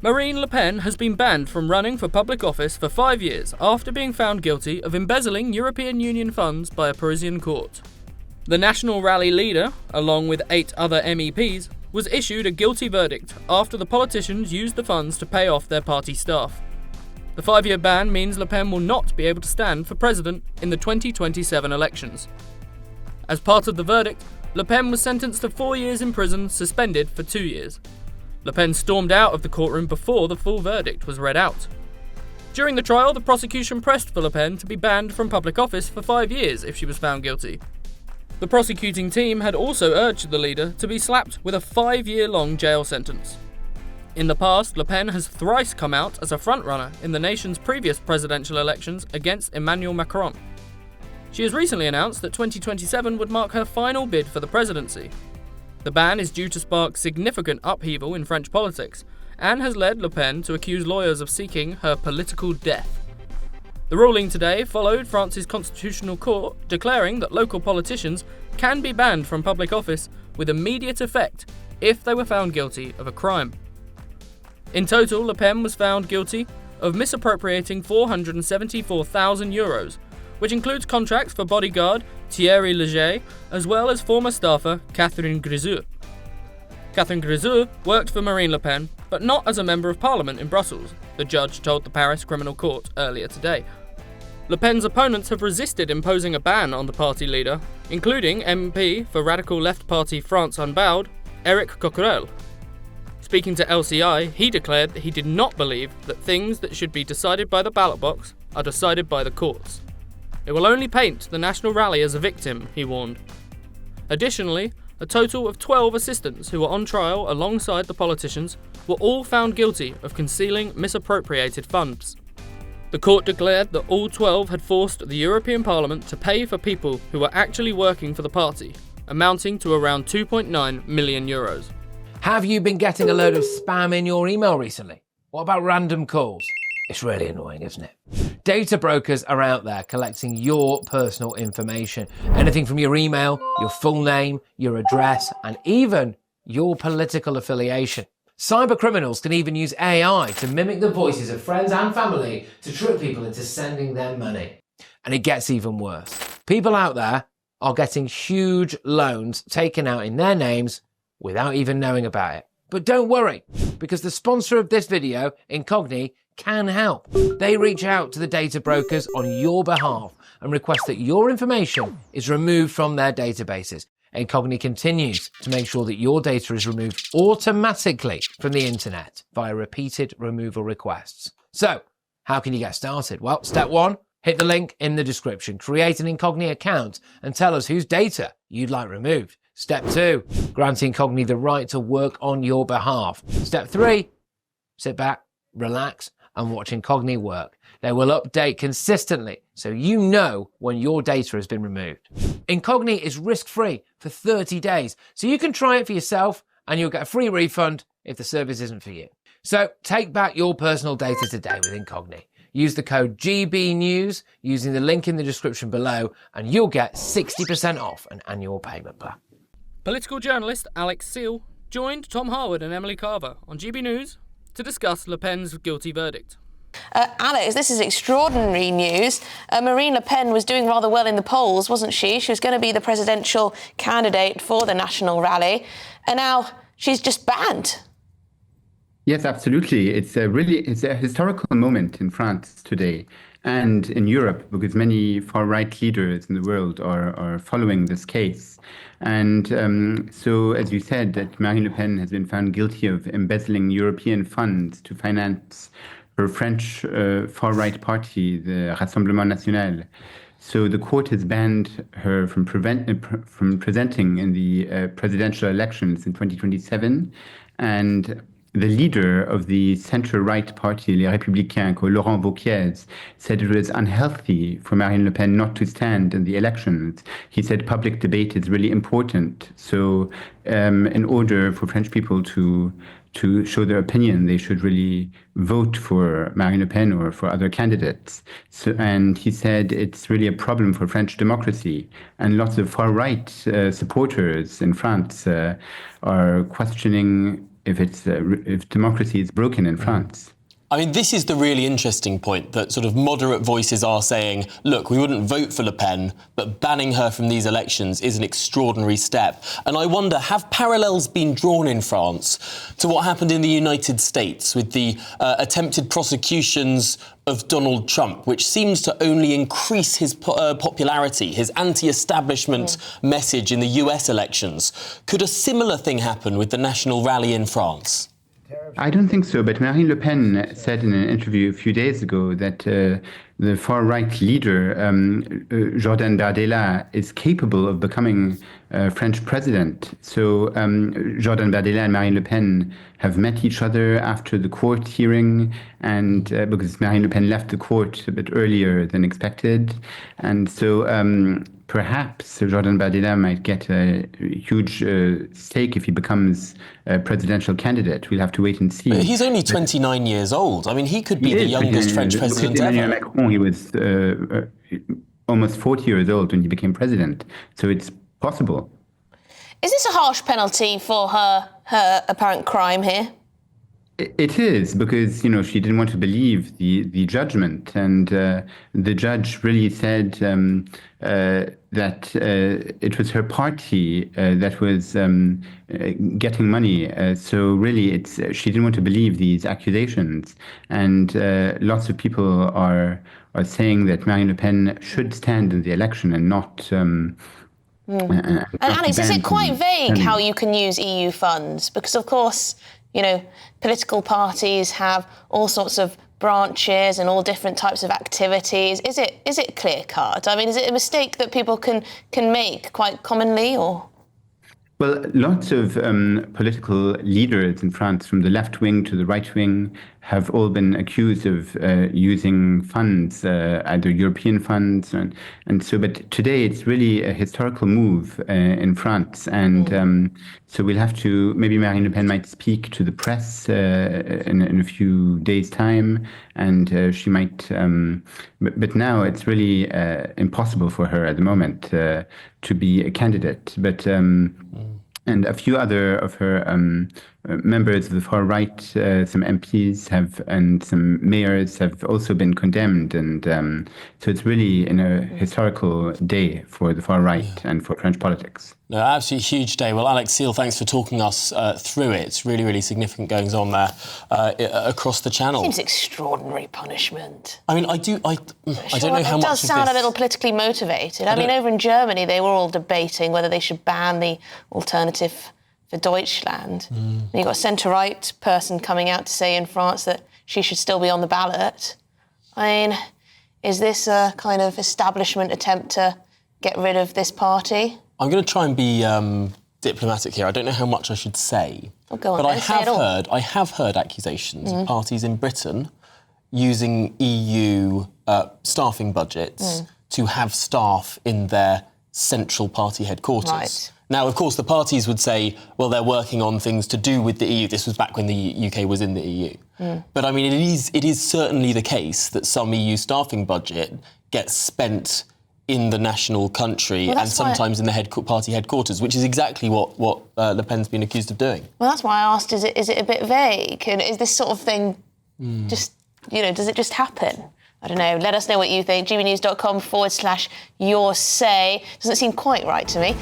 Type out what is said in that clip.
Marine Le Pen has been banned from running for public office for 5 years after being found guilty of embezzling European Union funds by a Parisian court. The National Rally leader, along with 8 other MEPs, was issued a guilty verdict after the politicians used the funds to pay off their party staff. The 5-year ban means Le Pen will not be able to stand for president in the 2027 elections. As part of the verdict, Le Pen was sentenced to 4 years in prison, suspended for 2 years. Le Pen stormed out of the courtroom before the full verdict was read out. During the trial, the prosecution pressed for Le Pen to be banned from public office for 5 years if she was found guilty. The prosecuting team had also urged the leader to be slapped with a 5-year-long jail sentence. In the past, Le Pen has thrice come out as a frontrunner in the nation's previous presidential elections against Emmanuel Macron. She has recently announced that 2027 would mark her final bid for the presidency. The ban is due to spark significant upheaval in French politics and has led Le Pen to accuse lawyers of seeking her political death. The ruling today followed France's constitutional court declaring that local politicians can be banned from public office with immediate effect if they were found guilty of a crime. In total, Le Pen was found guilty of misappropriating €474,000, which includes contracts for bodyguard Thierry Leger, as well as former staffer Catherine Griseux. Catherine Griseux worked for Marine Le Pen, but not as a member of parliament in Brussels, the judge told the Paris Criminal Court earlier today. Le Pen's opponents have resisted imposing a ban on the party leader, including MP for radical left party France Unbowed, Éric Coquerel. Speaking to LCI, he declared that he did not believe that things that should be decided by the ballot box are decided by the courts. It will only paint the National Rally as a victim, he warned. Additionally, a total of 12 assistants who were on trial alongside the politicians were all found guilty of concealing misappropriated funds. The court declared that all 12 had forced the European Parliament to pay for people who were actually working for the party, amounting to around €2.9 million. Have you been getting a load of spam in your email recently? What about random calls? It's really annoying, isn't it? Data brokers are out there collecting your personal information. Anything from your email, your full name, your address, and even your political affiliation. Cyber criminals can even use AI to mimic the voices of friends and family to trick people into sending them money. And it gets even worse. People out there are getting huge loans taken out in their names without even knowing about it. But don't worry, because the sponsor of this video, Incogni, can help. They reach out to the data brokers on your behalf and request that your information is removed from their databases. Incogni continues to make sure that your data is removed automatically from the internet via repeated removal requests. So, how can you get started? Well, step 1, hit the link in the description, create an Incogni account and tell us whose data you'd like removed. Step 2, grant Incogni the right to work on your behalf. Step 3, sit back, relax, and watch Incogni work. They will update consistently so you know when your data has been removed. Incogni is risk-free for 30 days, so you can try it for yourself and you'll get a free refund if the service isn't for you. So take back your personal data today with Incogni. Use the code GBNews using the link in the description below and you'll get 60% off an annual payment plan. Political journalist Alex Seal joined Tom Harwood and Emily Carver on GB News to discuss Le Pen's guilty verdict. Alex, this is extraordinary news. Marine Le Pen was doing rather well in the polls, wasn't she? She was going to be the presidential candidate for the National Rally, and now she's just banned. Yes, absolutely. It's a historical moment in France today and in Europe because many far-right leaders in the world are following this case. And so, as you said, that Marine Le Pen has been found guilty of embezzling European funds to finance her French far-right party, the Rassemblement National. So the court has banned her from presenting in the presidential elections in 2027. And the leader of the center-right party, Les Républicains, called Laurent Wauquiez, said it was unhealthy for Marine Le Pen not to stand in the elections. He said public debate is really important. So in order for French people to show their opinion, they should really vote for Marine Le Pen or for other candidates. And he said it's really a problem for French democracy. And lots of far-right supporters in France are questioning if democracy is broken in France. I mean, this is the really interesting point, that sort of moderate voices are saying, look, we wouldn't vote for Le Pen, but banning her from these elections is an extraordinary step. And I wonder, have parallels been drawn in France to what happened in the United States with the attempted prosecutions of Donald Trump, which seems to only increase his popularity, his anti-establishment message in the US elections? Could a similar thing happen with the National Rally in France? I don't think so, but Marine Le Pen said in an interview a few days ago that the far-right leader, Jordan Bardella, is capable of becoming French president. So Jordan Bardella and Marine Le Pen have met each other after the court hearing, and because Marine Le Pen left the court a bit earlier than expected. And so perhaps Jordan Bardella might get a huge stake if he becomes a presidential candidate. We'll have to wait and see. But he's only 29 years old. I mean, he could be the youngest French president ever. Emmanuel Macron, he was almost 40 years old when he became president. So it's possible. Is this a harsh penalty for her apparent crime here? It is, because, she didn't want to believe the judgment. And the judge really said that it was her party that was getting money. So really, she didn't want to believe these accusations. And lots of people are saying that Marine Le Pen should stand in the election and not... And Alex, is it quite vague how you can use EU funds? Because, of course, political parties have all sorts of branches and all different types of activities. Is it clear-cut? I mean, is it a mistake that people can make quite commonly, or...? Well, lots of political leaders in France, from the left wing to the right wing, have all been accused of using funds, either European funds, and so. But today, it's really a historical move in France, and so we'll have to. Maybe Marine Le Pen might speak to the press in a few days' time, and she might. But now it's really impossible for her at the moment to be a candidate. But and a few other of her members of the far right, some MPs and some mayors have also been condemned, and so it's really in a historical day for the far right and for French politics. No, absolutely huge day. Well, Alex Seal, thanks for talking us through it. It's really, really significant goings on there across the channel. Seems extraordinary punishment. I mean, I don't know how much. It does sound a little politically motivated. I mean, over in Germany, they were all debating whether they should ban the alternative for Deutschland. And you've got a centre-right person coming out to say in France that she should still be on the ballot. I mean, is this a kind of establishment attempt to get rid of this party? I'm going to try and be diplomatic here. I don't know how much I should say. Oh, go on, but I have heard accusations of parties in Britain using EU staffing budgets to have staff in their central party headquarters. Right. Now, of course, the parties would say, well, they're working on things to do with the EU. This was back when the UK was in the EU. But, I mean, it is certainly the case that some EU staffing budget gets spent in the national country and sometimes in the party headquarters, which is exactly what Le Pen's been accused of doing. Well, that's why I asked, is it a bit vague? And is this sort of thing just, does it just happen? I don't know. Let us know what you think. GBNews.com/your say. Doesn't seem quite right to me.